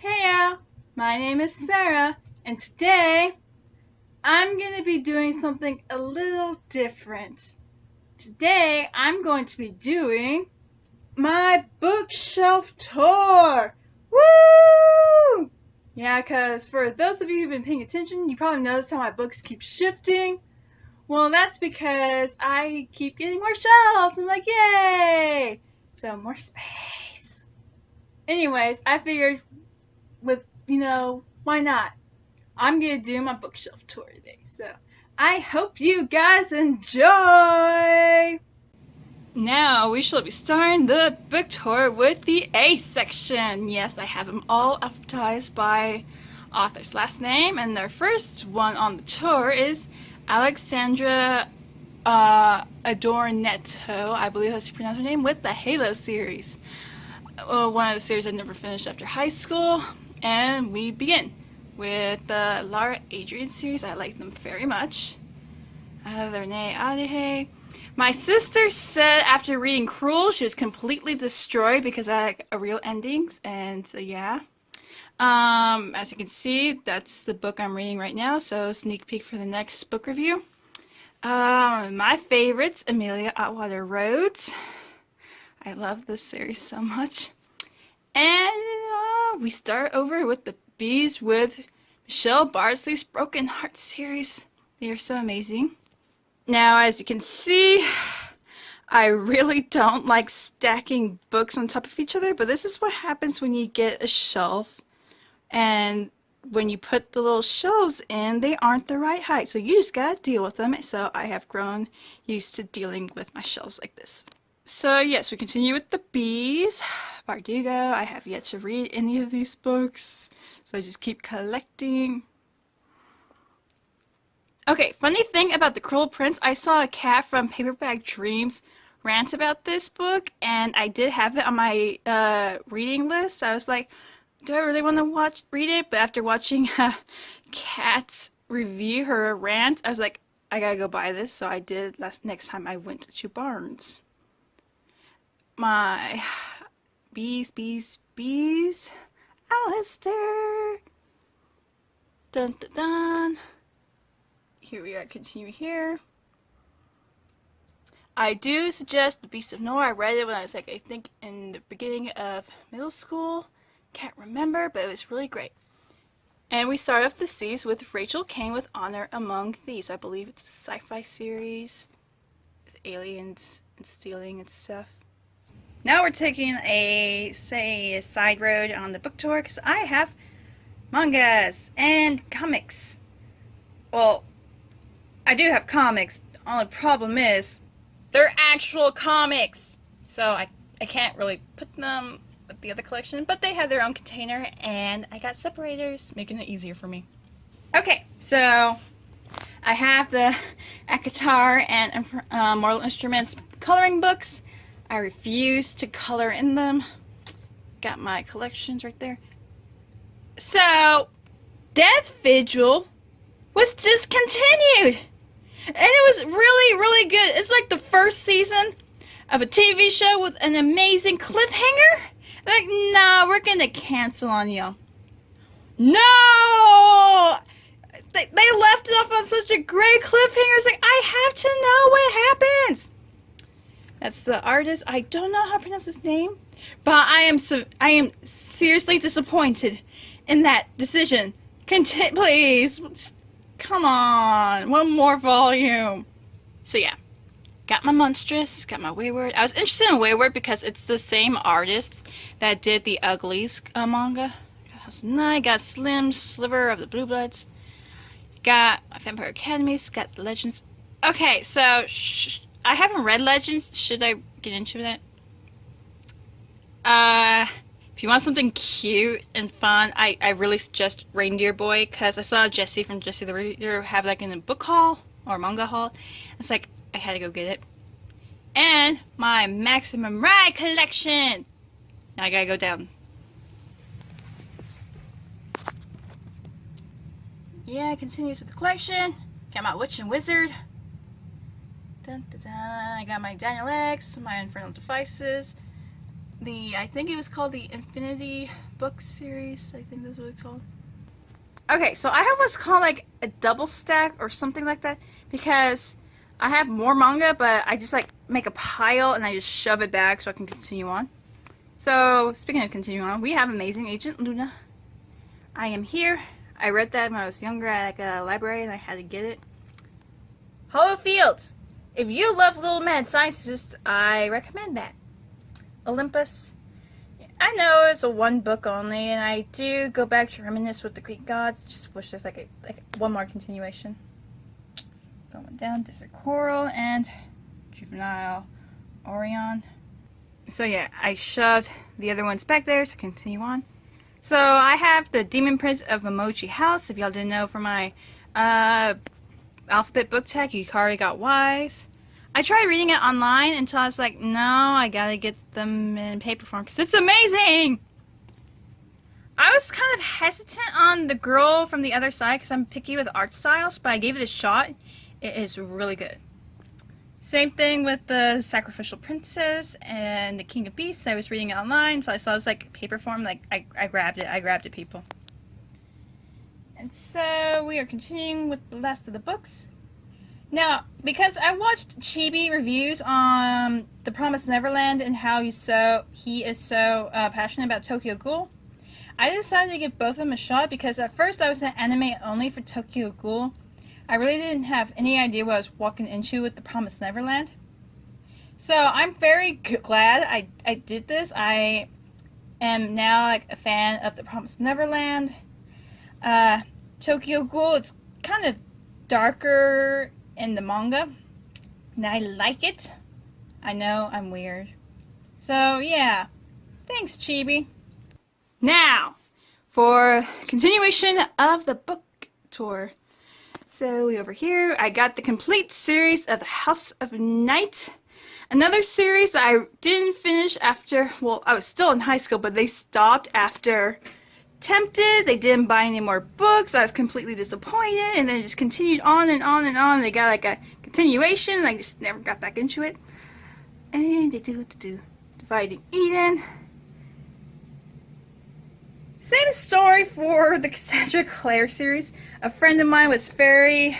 Heyo, my name is Sarah, and today I'm going to be doing something a little different. Today I'm going to be doing my bookshelf tour. Woo! Yeah, because for those of you who've been paying attention, you probably noticed how my books keep shifting. Well, that's because I keep getting more shelves. I'm like, yay! So, more space. Anyways, I figured why not? I'm gonna do my bookshelf tour today, so I hope you guys enjoy! Now we shall be starting the book tour with the A section. Yes, I have them all alphabetized by author's last name, and their first one on the tour is Alexandra Adornetto, I believe that's how you pronounce her name, with the Halo series. One of the series I never finished after high school, and we begin with the Lara Adrian series. I like them very much. The Renee Adehe. My sister said after reading Cruel, she was completely destroyed because I like a real endings, and so yeah. As you can see, that's the book I'm reading right now, so sneak peek for the next book review. My favorites, Amelia Atwater Rhodes. I love this series so much. And we start over with the Bees with Michelle Bardsley's Broken Heart series. They are so amazing. Now, as you can see, I really don't like stacking books on top of each other, but this is what happens when you get a shelf, and when you put the little shelves in, they aren't the right height, so you just gotta deal with them. So I have grown used to dealing with my shelves like this. So yes, we continue with the Bees, Bardugo. I have yet to read any of these books, so I just keep collecting. Okay, funny thing about The Cruel Prince, I saw a cat from Paperback Dreams rant about this book, and I did have it on my reading list. I was like, do I really want to read it? But after watching Kat's review her rant, I was like, I gotta go buy this. So I did next time I went to Barnes. My Bees, Alistair. Dun dun dun. Here we are, continue here. I do suggest The Beast of Nowhere. I read it when I was I think in the beginning of middle school. Can't remember, but it was really great. And we start off the series with Rachel Kane with Honor Among Thieves. I believe it's a sci-fi series with aliens and stealing and stuff. Now we're taking a side road on the book tour because I have mangas and comics. Well, I do have comics. The only problem is they're actual comics, so I can't really put them with the other collection, but they have their own container, and I got separators, making it easier for me. Okay, so I have the ACOTAR and Mortal Instruments coloring books. I refuse to color in them. Got my collections right there. So, Death Vigil was discontinued, and it was really, really good. It's like the first season of a TV show with an amazing cliffhanger. Like, no, we're gonna cancel on you. No! They left it off on such a great cliffhanger. It's like, I have to know what happens. That's the artist. I don't know how to pronounce his name, but I am seriously disappointed in that decision. Please, come on, one more volume. So yeah, got my Monstrous, got my Wayward. I was interested in Wayward because it's the same artist that did the Uglies manga. Got House of Night, got Slim Sliver of the Blue Bloods, got Vampire Academies, got the Legends. Okay, so I haven't read Legends. Should I get into that? If you want something cute and fun, I really suggest Reindeer Boy, because I saw Jessie from Jessie the Reader have like in a book haul or manga haul. It's like I had to go get it. And my Maximum Ride collection. Now I gotta go down. Yeah, it continues with the collection. Got my Witch and Wizard. Dun, dun, dun. I got my Daniel X, my Infernal Devices. I think it was called the Infinity Book Series. I think that's what it's called. Okay, so I have what's called like a double stack or something like that because I have more manga, but I just like make a pile and I just shove it back so I can continue on. So, speaking of continuing on, we have Amazing Agent Luna. I am here. I read that when I was younger at like a library and I had to get it. Hollow Fields. If you love Little Mad Scientist, I recommend that. Olympus. I know it's a one book only, and I do go back to reminisce with the Greek gods. Just wish there's like one more continuation. Going down, Desert Coral and Juvenile Orion. So yeah, I shoved the other ones back there to continue on. So I have the Demon Prince of Emoji House. If y'all didn't know, for my alphabet book tag, Yukari got Wise. I tried reading it online until I was like, no, I gotta get them in paper form because it's amazing! I was kind of hesitant on the girl from the other side because I'm picky with art styles, but I gave it a shot. It is really good. Same thing with the Sacrificial Princess and the King of Beasts. I was reading it online, so I saw it was like paper form. Like I grabbed it, people. And so we are continuing with the last of the books. Now, because I watched Chibi reviews on The Promised Neverland and how he is so passionate about Tokyo Ghoul, I decided to give both of them a shot because at first I was an anime only for Tokyo Ghoul. I really didn't have any idea what I was walking into with The Promised Neverland. So I'm very glad I did this. I am now like a fan of The Promised Neverland. Tokyo Ghoul, it's kind of darker in the manga, and I like it. I know I'm weird. So yeah, thanks Chibi. Now, for continuation of the book tour. So over here, I got the complete series of the House of Night. Another series that I didn't finish after, well, I was still in high school, but they stopped after Tempted. They didn't buy any more books. I was completely disappointed, and then it just continued on and on and on. They got like a continuation, and I just never got back into it. And they do Dividing Eden. Same story for the Cassandra Clare series. A friend of mine was very,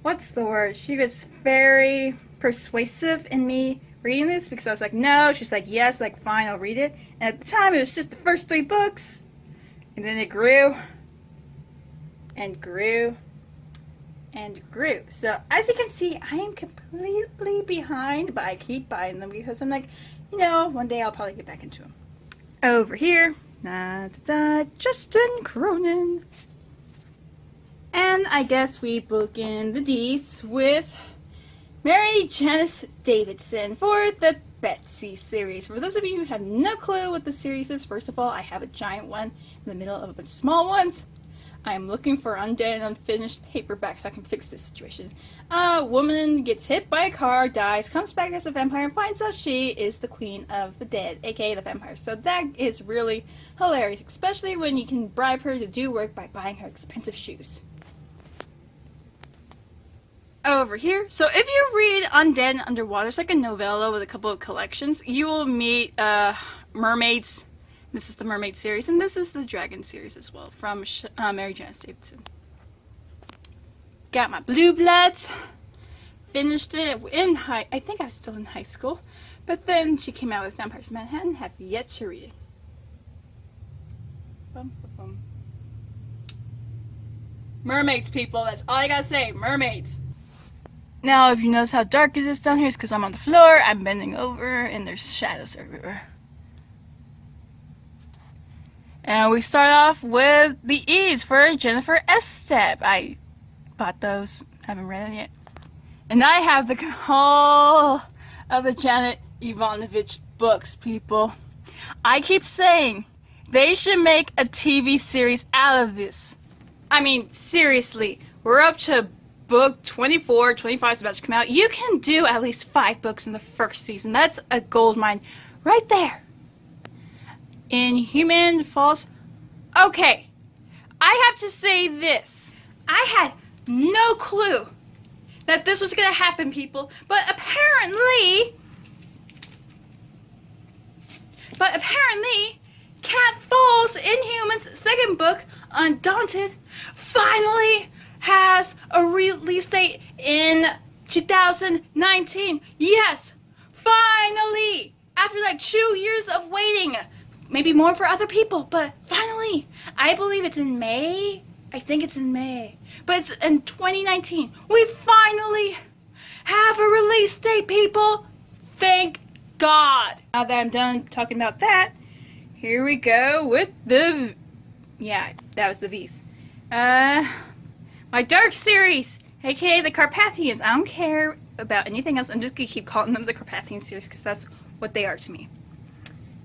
what's the word? She was very persuasive in me reading this because I was like, no. She's like, yes, like, fine, I'll read it. And at the time, it was just the first 3 books. And then it grew and grew and grew. So, as you can see, I am completely behind, but I keep buying them because I'm like, you know, one day I'll probably get back into them. Over here, Justin Cronin. And I guess we bookend the D's with Mary Janice Davidson for the Betsy series. For those of you who have no clue what the series is, first of all, I have a giant one in the middle of a bunch of small ones. I am looking for undead and unfinished paperback so I can fix this situation. A woman gets hit by a car, dies, comes back as a vampire, and finds out she is the queen of the dead, aka the vampire. So that is really hilarious, especially when you can bribe her to do work by buying her expensive shoes. Over here, so if you read Undead and Underwater, it's like a novella with a couple of collections. You will meet mermaids. This is the mermaid series, and this is the dragon series as well from Mary Janice Davidson. Got my Blue Bloods. Finished it I think I was still in high school, but then she came out with Vampires of Manhattan. Have yet to read it. Bum, bum, bum. Mermaids, people. That's all I gotta say. Mermaids. Now, if you notice how dark it is down here, it's because I'm on the floor, I'm bending over, and there's shadows everywhere. And we start off with the E's for Jennifer Estep. I bought those, haven't read it yet. And I have the whole of the Janet Ivanovich books, people. I keep saying, they should make a TV series out of this. I mean, seriously, we're up to book 24, 25 is about to come out. You can do at least 5 books in the first season. That's a gold mine right there. Inhuman Falls. Okay, I have to say this. I had no clue that this was going to happen, people. But apparently, But apparently, Cat Falls Inhumans' second book, Undaunted, finally has a release date in 2019. Yes, finally! After like 2 years of waiting. Maybe more for other people, but finally. I believe it's in May. I think it's in May. But it's in 2019. We finally have a release date, people. Thank God. Now that I'm done talking about that, here we go with the... Yeah, that was the V's. My Dark series, aka the Carpathians. I don't care about anything else. I'm just gonna keep calling them the Carpathian series because that's what they are to me.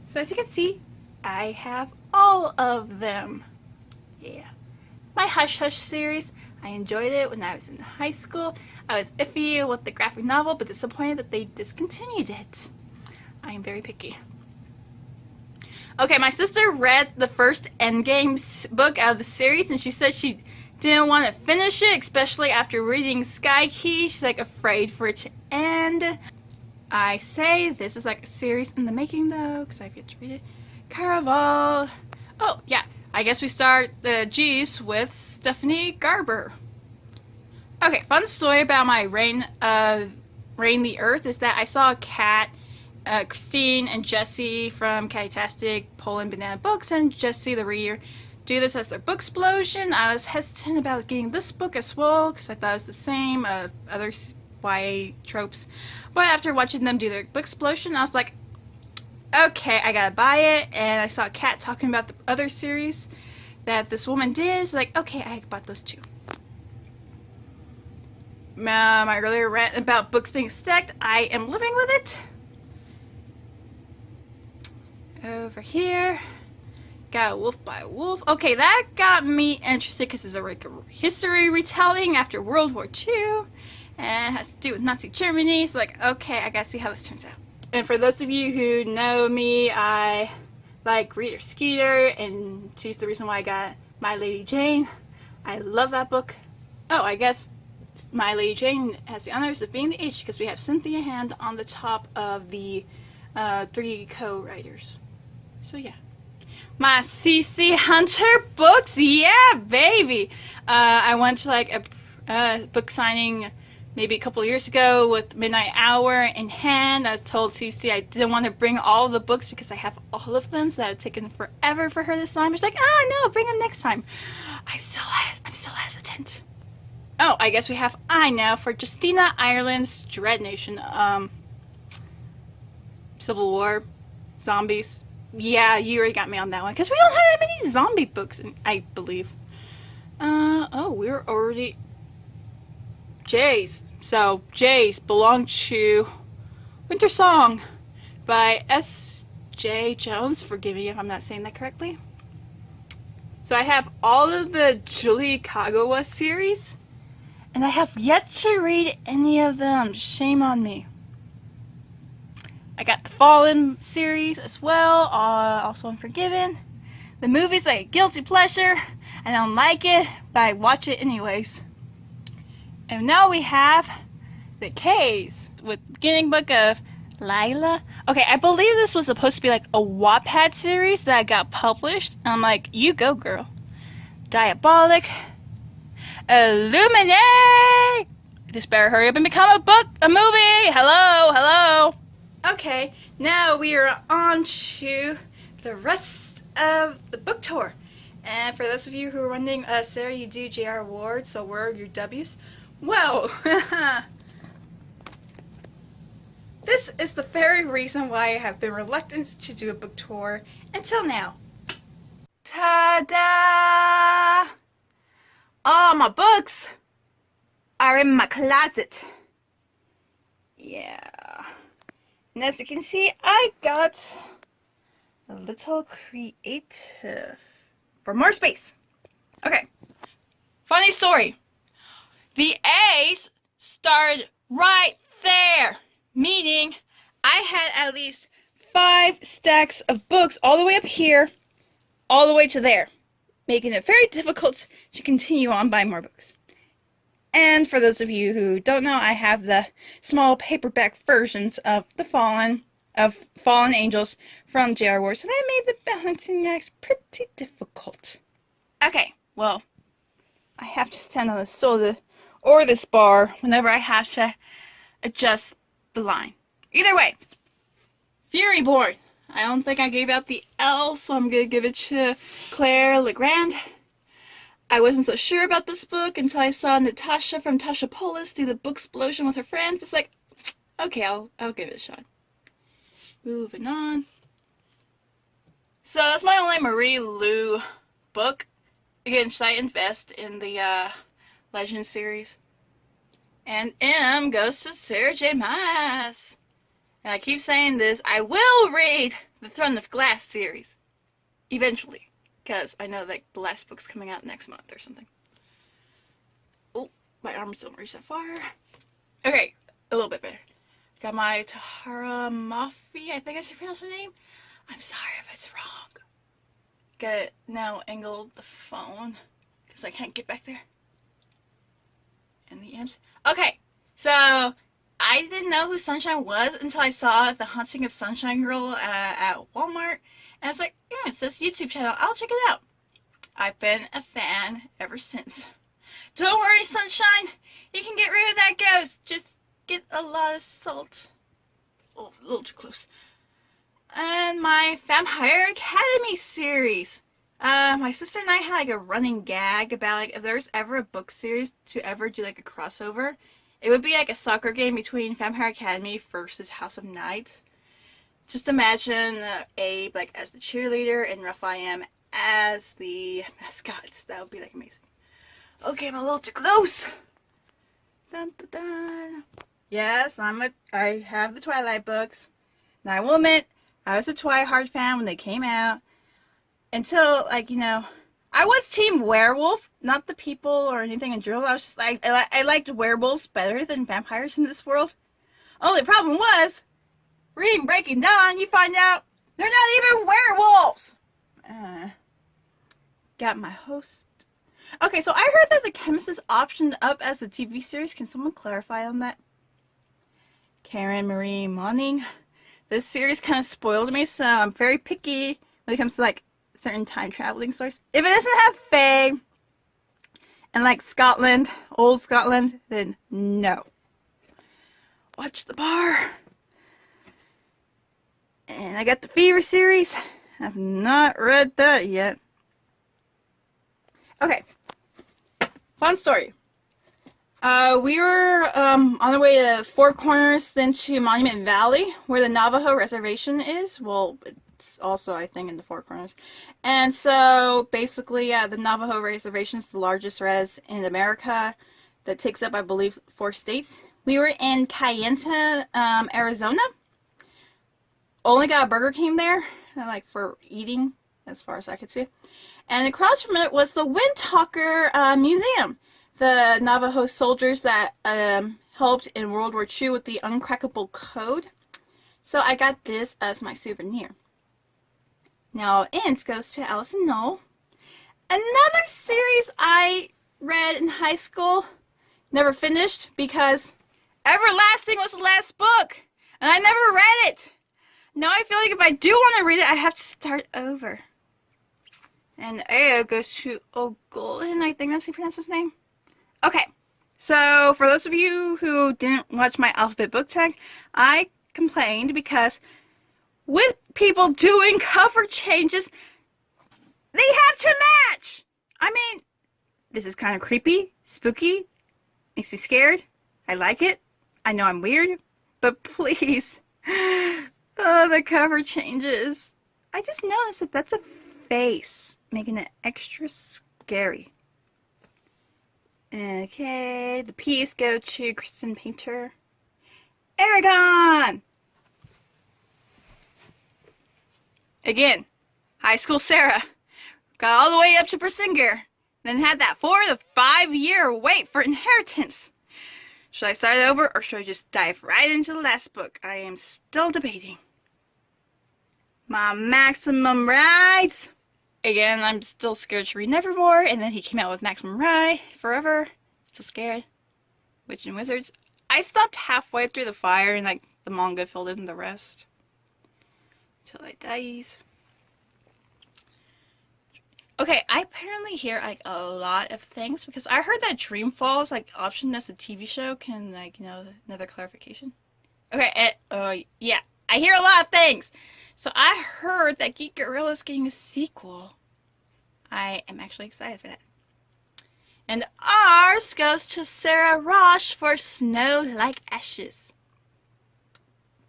So as you can see, I have all of them. Yeah. My Hush Hush series, I enjoyed it when I was in high school. I was iffy with the graphic novel, but disappointed that they discontinued it. I am very picky. Okay, my sister read the first Endgame book out of the series, and she said she didn't want to finish it, especially after reading Sky Key. She's like afraid for it to end. I say this is like a series in the making though, because I've yet to read it. Caraval. Oh yeah, I guess we start the G's with Stephanie Garber. Okay, fun story about my Reign the Earth is that I saw Kat, Christine, and Jessie from Catastic, Poland Banana Books, and Jessie the Reader do this as their book explosion. I was hesitant about getting this book as well because I thought it was the same other YA tropes, but after watching them do their book explosion, I was like, okay, I gotta buy it. And I saw Kat talking about the other series that this woman did, so like, okay, I bought those too. My earlier rant about books being stacked, I am living with it. Over here, got Wolf by Wolf. Okay, that got me interested because it's a history retelling after World War II. And it has to do with Nazi Germany. So like, okay, I gotta see how this turns out. And for those of you who know me, I like Rita Skeeter, and she's the reason why I got My Lady Jane. I love that book. Oh, I guess My Lady Jane has the honors of being the H because we have Cynthia Hand on the top of the 3 co-writers. So yeah. My CC Hunter books, yeah baby! I went to like a book signing maybe a couple of years ago with Midnight Hour in hand. I was told CC I didn't want to bring all of the books because I have all of them, so that would have taken forever for her to sign. She's like, ah no, bring them next time. I'm still hesitant. Oh, I guess we have I now for Justina Ireland's Dread Nation. Civil War, zombies. Yeah, you already got me on that one because we don't have that many zombie books, I believe. Oh, we're already Jays. So Jays belong to Winter Song by S.J. Jones. Forgive me if I'm not saying that correctly. So I have all of the Julie Kagawa series, and I have yet to read any of them. Shame on me. I got the Fallen series as well, also Unforgiven. The movie's like a guilty pleasure. I don't like it, but I watch it anyways. And now we have the K's with the beginning book of Lila. Okay, I believe this was supposed to be like a Wattpad series that got published. And I'm like, you go girl. Diabolic. Illuminate! This better hurry up and become a movie! Hello! Okay, now we are on to the rest of the book tour. And for those of you who are wondering, Sarah, you do JR Awards, so where are your W's? Well, this is the very reason why I have been reluctant to do a book tour until now. Ta-da! All my books are in my closet. Yeah. And as you can see, I got a little creative for more space. Okay. Funny story. The A's started right there, meaning I had at least 5 stacks of books all the way up here, all the way to there, making it very difficult to continue on buying more books. And for those of you who don't know, I have the small paperback versions of Fallen Angels from J.R. Ward, so that made the balancing act pretty difficult. Okay, well, I have to stand on the stool or this bar whenever I have to adjust the line. Either way, Furyborn. I don't think I gave out the L, so I'm going to give it to Claire Legrand. I wasn't so sure about this book until I saw Natasha from Tasha Polis do the book explosion with her friends. It's like, okay, I'll give it a shot. Moving on. So that's my only Marie Lu book. Again, should I invest in the Legend series? And M goes to Sarah J. Maas. And I keep saying this, I will read the Throne of Glass series. Eventually. Because I know that the last book's coming out next month or something. Oh, my arms don't reach that far. Okay, a little bit better. Got my Tahara Mafi, I think I should pronounce her name. I'm sorry if it's wrong. Gotta now angle the phone because I can't get back there. And the M's. Okay, so I didn't know who Sunshine was until I saw The Haunting of Sunshine Girl at Walmart. And I was like, yeah, it's this YouTube channel. I'll check it out. I've been a fan ever since. Don't worry, Sunshine. You can get rid of that ghost. Just get a lot of salt. Oh, a little too close. And my Vampire Academy series. My sister and I had like a running gag about like if there was ever a book series to ever do like a crossover, it would be like a soccer game between Vampire Academy versus House of Night. Just imagine Abe like as the cheerleader and Raphael as the mascots. That would be like amazing. Okay, I'm a little too close. Dun, dun, dun. Yes, I have the Twilight books. Now I will admit, I was a Twilight fan when they came out. Until, like, you know, I was Team Werewolf, not the people or anything in general. I was just like, I liked werewolves better than vampires in this world. Only problem was, reading Breaking Dawn, you find out they're not even werewolves. Got my host. Okay, so I heard that The Chemist is optioned up as a TV series. Can someone clarify on that? Karen Marie Moning. This series kind of spoiled me, so I'm very picky when it comes to, like, certain time traveling stories. If it doesn't have Fae and like Scotland, old Scotland, then no. Watch the bar. And I got the Fever series. I've not read that yet. Okay. Fun story. We were on the way to Four Corners, then to Monument Valley, where the Navajo reservation is. Well, it's also, I think, in the Four Corners. And so, basically, the Navajo reservation is the largest res in America that takes up, I believe, 4 states. We were in Kayenta, Arizona. Only got a Burger King there, like, for eating, as far as I could see. And across from it was the Windtalker Museum. The Navajo soldiers that helped in World War II with the Uncrackable Code. So I got this as my souvenir. Now, Ince goes to Allison Knoll. Another series I read in high school, never finished because Everlasting was the last book, and I never read it. Now I feel like if I do want to read it, I have to start over. And Ao goes to O'Golden, I think that's how you pronounce his name. Okay, so for those of you who didn't watch my alphabet book tag, I complained because with people doing cover changes, they have to match! I mean, this is kind of creepy, spooky, makes me scared. I like it. I know I'm weird, but please. Oh, the cover changes. I just noticed that that's a face, making it extra scary. Okay, the P's go to Kristen Painter. Aragon! Again, high school Sarah. Got all the way up to Persinger. Then had that 4 to 5 year wait for inheritance. Should I start over or should I just dive right into the last book? I am still debating. My Maximum Rides. Again, I'm still scared to read Nevermore, and then he came out with Maximum Ride Forever. Still scared. Witch and Wizards. I stopped halfway through the fire and like the manga filled in the rest. Till I dies. Okay, I apparently hear like a lot of things because I heard that Dreamfall is like optioned as a TV show. Can like another clarification? Okay, yeah, I hear a lot of things. So I heard that Geek Gorilla is getting a sequel. I am actually excited for that. And ours goes to Sarah Rosh for Snow Like Ashes.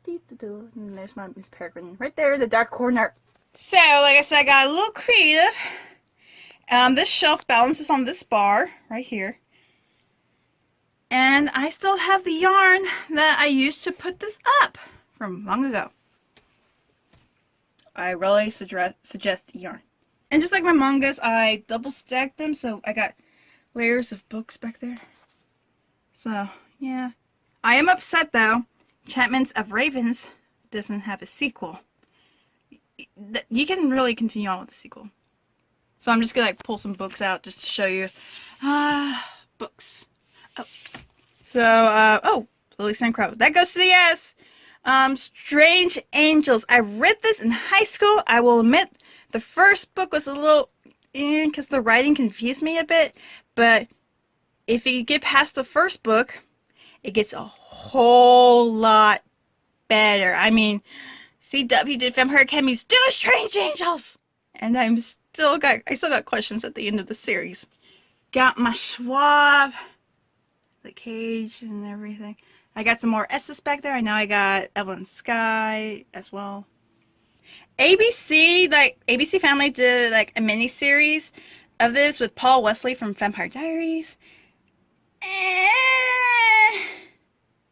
And there's my Miss Peregrine right there in the dark corner. So, like I said, I got a little creative. This shelf balances on this bar right here. And I still have the yarn that I used to put this up from long ago. I really suggest yarn. And just like my mangas, I double stacked them, so I got layers of books back there. So, yeah. I am upset though. Enchantments of Ravens doesn't have a sequel. You can really continue on with the sequel. So I'm just gonna like pull some books out just to show you. Books. Oh. So, oh, Lily St. Crow. That goes to the yes. Strange Angels. I read this in high school. I will admit the first book was a little because the writing confused me a bit. But if you get past the first book, it gets a whole lot better. I mean, CW did Vampire Academy's Do Strange Angels! And I still got questions at the end of the series. Got my Schwab, the cage and everything. I got some more S's back there. I know I got Evelyn Sky as well. ABC Family did like a mini series of this with Paul Wesley from Vampire Diaries.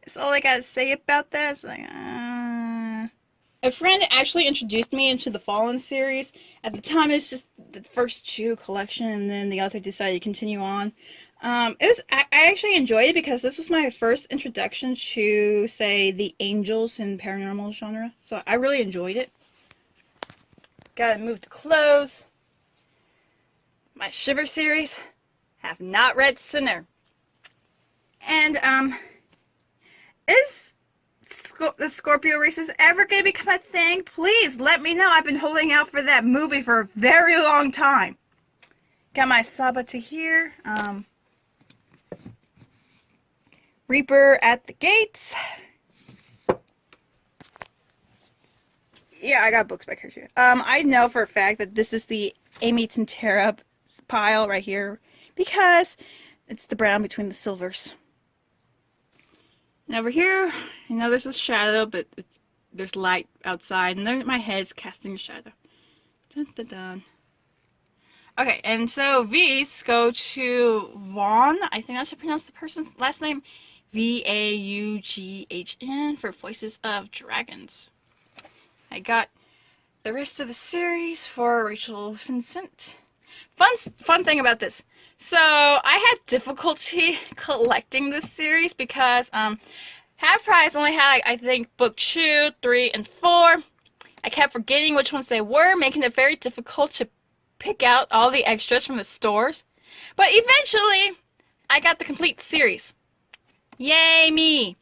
That's all I gotta say about that. It's like, A friend actually introduced me into the Fallen series. At the time, it was just the first 2 collection, and then the author decided to continue on. I actually enjoyed it because this was my first introduction to, say, the angels and paranormal genre. So I really enjoyed it. Gotta move the clothes. My Shiver series. Have not read Sinner. And, is the Scorpio races ever gonna become a thing? Please let me know. I've been holding out for that movie for a very long time. Got my Sabata here. Reaper at the Gates. Yeah, I got books back here too. I know for a fact that this is the Amy Tintera pile right here because it's the brown between the silvers. And over here, you know, there's a shadow, but there's light outside, and there my head's casting a shadow. Dun, dun, dun. Okay, and so these go to Vaughn. I think I should pronounce the person's last name. Vaughn for Voices of Dragons. I got the rest of the series for Rachel Vincent. Fun thing about this. So I had difficulty collecting this series because Half Price only had, I think, book 2, 3, and 4. I kept forgetting which ones they were, making it very difficult to pick out all the extras from the stores. But eventually, I got the complete series. Yay me!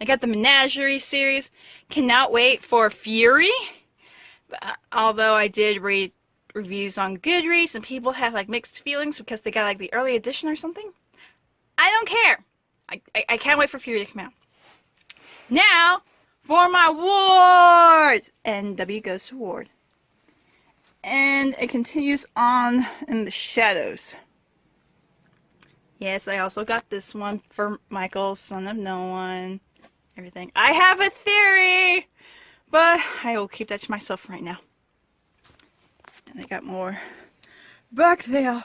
I got the Menagerie series. Cannot wait for Fury. Although I did read reviews on Goodreads and people have like mixed feelings because they got like the early edition or something. I don't care. I can't wait for Fury to come out. Now for my Ward! And W goes to Ward. And it continues on in the shadows. Yes, I also got this one for Michael, Son of No One. Everything. I have a theory! But I will keep that to myself right now. And I got more back there.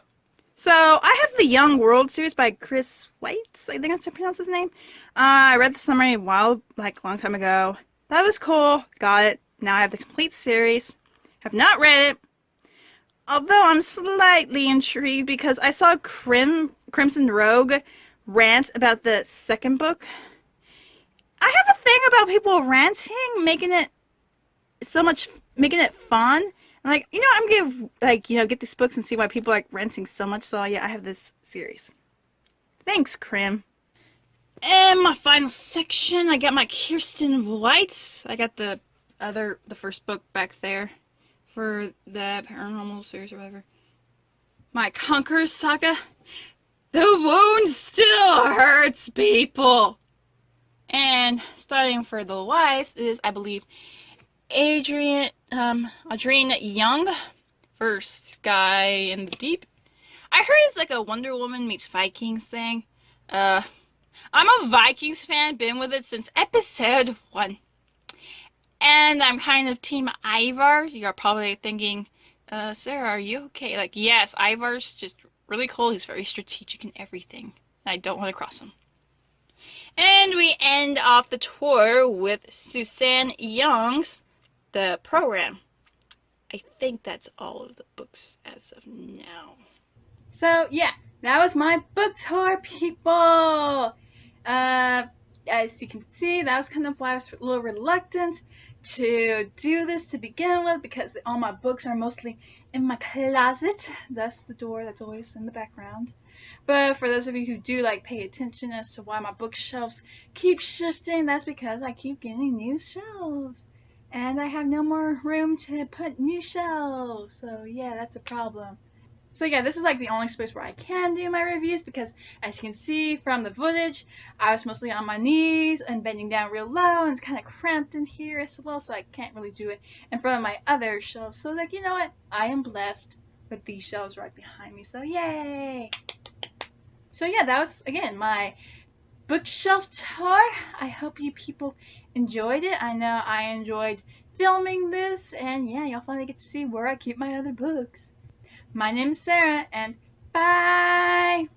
So, I have the Young World series by Chris Weitz. I think that's how to pronounce his name. I read the summary a long time ago. That was cool. Got it. Now I have the complete series. Have not read it. Although I'm slightly intrigued because I saw Crimson Rogue rant about the second book. I have a thing about people ranting, making it fun. I'm like, you know, I'm gonna get these books and see why people like ranting so much. So yeah, I have this series. Thanks, Crim. And my final section, I got my Kirsten White. I got the the first book back there for the paranormal series or whatever. My Conqueror Saga. The wound still hurts people. And starting for the Wise is, I believe, Adrienne Young for Sky in the Deep. I heard it's like a Wonder Woman meets Vikings thing. I'm a Vikings fan, been with it since episode 1. And I'm kind of Team Ivar. You're probably thinking, Sarah, are you okay? Like, yes, Ivar's just really cool. He's very strategic in everything. I don't want to cross him. And we end off the tour with Suzanne Young's The Program. I think that's all of the books as of now. So, yeah, that was my book tour, people. As you can see, that was kind of why I was a little reluctant to do this to begin with, because all my books are mostly in my closet. That's the door that's always in the background. But for those of you who do like pay attention as to why my bookshelves keep shifting, that's because I keep getting new shelves. And I have no more room to put new shelves. So yeah, that's a problem. So yeah, this is like the only space where I can do my reviews, because as you can see from the footage, I was mostly on my knees and bending down real low, and it's kind of cramped in here as well, so I can't really do it in front of my other shelves. So like, you know what? I am blessed with these shelves right behind me, so yay! So yeah, that was, again, my bookshelf tour. I hope you people enjoyed it. I know I enjoyed filming this, and yeah, y'all finally get to see where I keep my other books. My name is Sarah, and bye!